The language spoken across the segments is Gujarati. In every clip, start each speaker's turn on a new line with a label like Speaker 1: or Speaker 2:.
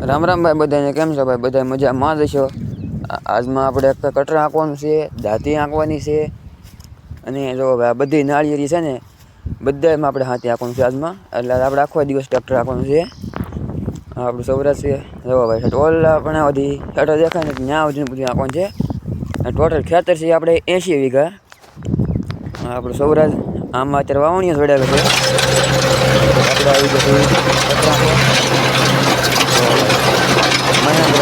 Speaker 1: રામ રામ ભાઈ બધાને, કેમ છો ભાઈ? બધા મજામાં જ છો? આજમાં આપણે કટર આંકવાનું છે, દાંતી આંકવાની છે, અને જો ભાઈ આ બધી નાળિયેરી છે ને બધામાં આપણે હાથી આંકવાનું છે આજમાં. એટલે આપણે આખો દિવસ ટ્રેક્ટર આંકવાનું છે. આપણું સૌરાષ્ટ્ર છે જો ભાઈ, ઓલા પણ બધી હેઠો દેખાય ને ત્યાં સુધી બધું આંકવાનું છે. ટોટલ ખેતર છે આપણે 80 વીઘા. આપણું સૌરાષ્ટ્ર આમાં અત્યારે વાવણીઓ જોડાયેલું છે. આપણે આવી જશે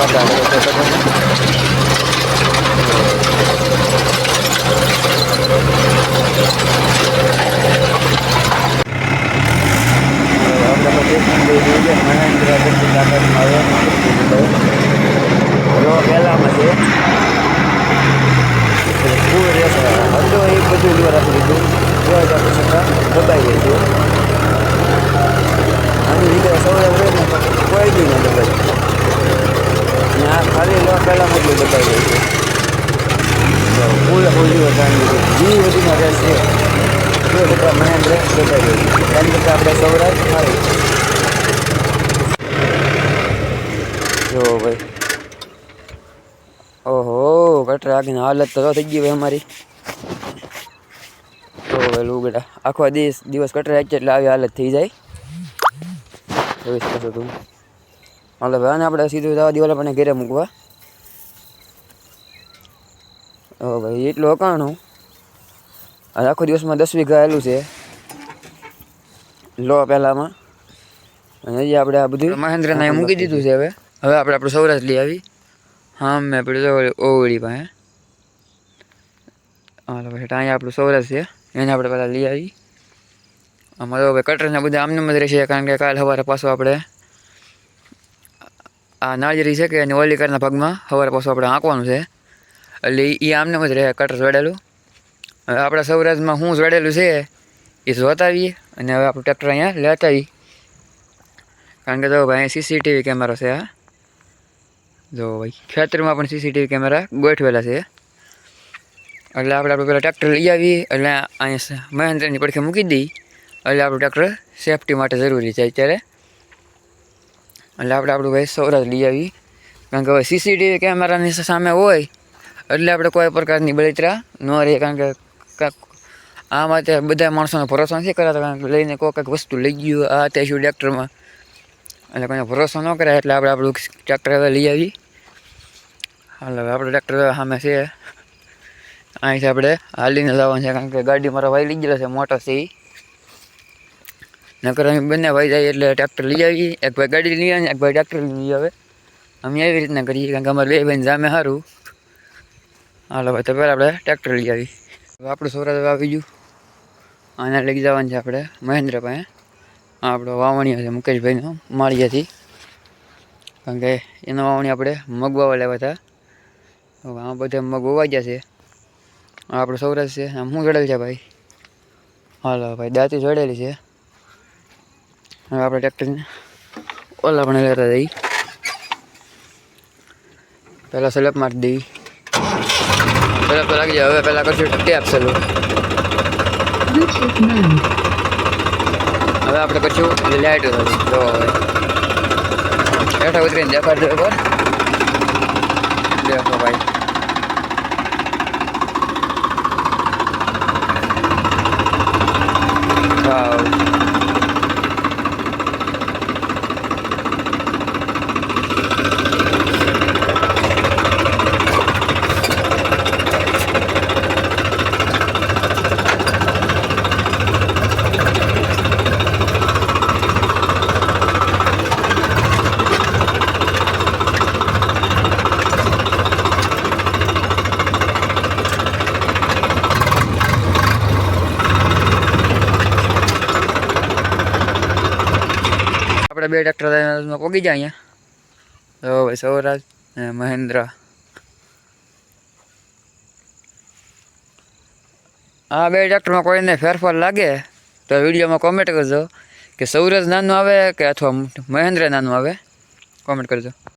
Speaker 1: કટર પહેલામાં છે ફૂલ રેસ હતો એ બધું જોવા રાખી દીધું. દબાઈ ગઈ છે આની લીધે સૌરાષ્ટ્ર કોઈ બી ના દબાઈ. આ ખાલી લો પહેલામાં જ દબાઈ ગઈ છે. ફૂલ દિવસ જી બધીમાં રહેશે જો બધા મહેન્દ્ર દબાઈ ગઈ છે. એની કરતાં આપણે સૌરાષ્ટ્ર સારું. જો ભાઈ, ઓહો કટર આગીને હાલત તો થઈ ગઈ ભાઈ અમારી. તો ભાઈ લુગડા આખો દિવસ કટર રાખીએ એટલે આવી હાલત થઈ જાય. જોઈ શકો છો તું. હાલો ભાઈ, આને આપણે સીધું જવા દિવાલા પણ ઘેરે મૂકવા. ઓ ભાઈ એટલું અકાણું આખો દિવસમાં 10 વીઘા આવેલું છે લો પહેલામાં. અને હજી આપણે આ બધું મહેન્દ્રના મૂકી દીધું છે. હવે આપણે સૌરાષ્ટ્ર લઈ આવી. હા મેં આપણે ઓવળી પાસે. હાલો ભાઈ, અહીંયા આપણું સૌરાષ્ટ્ર છે, એને આપણે પહેલાં લઈ આવી. અમારે ભાઈ કટરના બધા આમને જ રહેશે, કારણ કે કાલ સવારે પાછું આપણે આ નાળિયેરી છે કે અને ઓલી કરના ભાગમાં સવારે પાછું આપણે આંકવાનું છે. એટલે એ આમને જ રહે કટર જોડેલું. હવે આપણા સૌરાષ્ટ્રમાં શું જોડેલું છે એ જોતા આવીએ. અને હવે આપણું ટ્રેક્ટર અહીંયા લેતા આવીએ, કારણ કે જો ભાઈ અહીંયા સીસીટીવી કેમેરા છે. આ જો ભાઈ ખેતરમાં પણ સીસીટીવી કેમેરા ગોઠવેલા છે. એટલે આપણે પહેલાં ટ્રેક્ટર લઈ આવીએ. એટલે અહીંયા મહેન્દ્રની પડખે મૂકી દઈએ. એટલે આપણું ટ્રેક્ટર સેફટી માટે જરૂરી છે અત્યારે. એટલે આપણું ભાઈ સૌરાષ્ટ્ર લઈ આવીએ, કારણ કે હવે સીસીટીવી કેમેરાની સામે હોય એટલે આપણે કોઈ પ્રકારની બળતરા ન રહે. કારણ કે આમાં તે બધા માણસોનો ભરોસો નથી કરાતો, કારણ કે લઈને કોઈ કંઈક વસ્તુ લઈ ગયું આ તે શું ટ્રેક્ટરમાં, એટલે કોઈને ભરોસો ન કરાય. એટલે આપણે આપણું ટ્રેક્ટર હવે લઈ આવીએ. હાલ હવે આપણું ટ્રેક્ટર સામે છે, અહીંથી આપણે હાલીને જવાનું છે, કારણ કે ગાડી મારા ભાઈ લઈ ગયેલા છે, મોટો છે એ. નકર અમે બંને ભાઈ જાય એટલે ટ્રેક્ટર લઈ આવીએ. એક ભાઈ ગાડી લઈ આવે, એક ભાઈ ટ્રેક્ટર લઈ આવે. અમે એવી રીતના કરીએ, કારણ કે અમારે બે ભાઈને જામે સારું. હાલો ભાઈ, તો પહેલાં આપણે ટ્રેક્ટર લઈ આવી. આપણું સૌરાષ્ટ્ર આવી ગયું. આને લઈ જવાનું છે આપણે મહેન્દ્ર પાસે. આપણો વાવણીઓ છે મુકેશભાઈનો માળિયાથી, કારણ કે એનો વાવણી આપણે મગ વાવવા લેવા હતા. હવે આ બધા મગ વવાઈ ગયા છે. આપણું સૌરાષ્ટ્ર છે. આમ શું જોડેલ છે ભાઈ? હાલો ભાઈ, દાંતી જોડેલી છે. હવે આપણે ટ્રેક્ટરને ઓલા પણ લેતા જઈએ. પહેલાં સ્લેપ મારી દઈએ. સ્લેપ તો લાગી જાય. હવે પહેલાં કરશું ટેપ ચાલુ. હવે આપણે કરશું લાઇટ ચાલુ. તો હેઠા ઉતરીને દેખાડ દો એકવાર. દેખો ભાઈ, વાવ. આપણે બે ટ્રેક્ટરમાં પહોંચી જાય અહીંયા. તો ભાઈ સૌરાષ્ટ્ર અને મહેન્દ્ર. આ બે ટ્રેક્ટરમાં કોઈને ફેરફાર લાગે તો વિડીયોમાં કોમેન્ટ કરજો કે સૌરાષ્ટ્ર નાનું આવે કે અથવા મહેન્દ્ર નાનું આવે. કોમેન્ટ કરજો.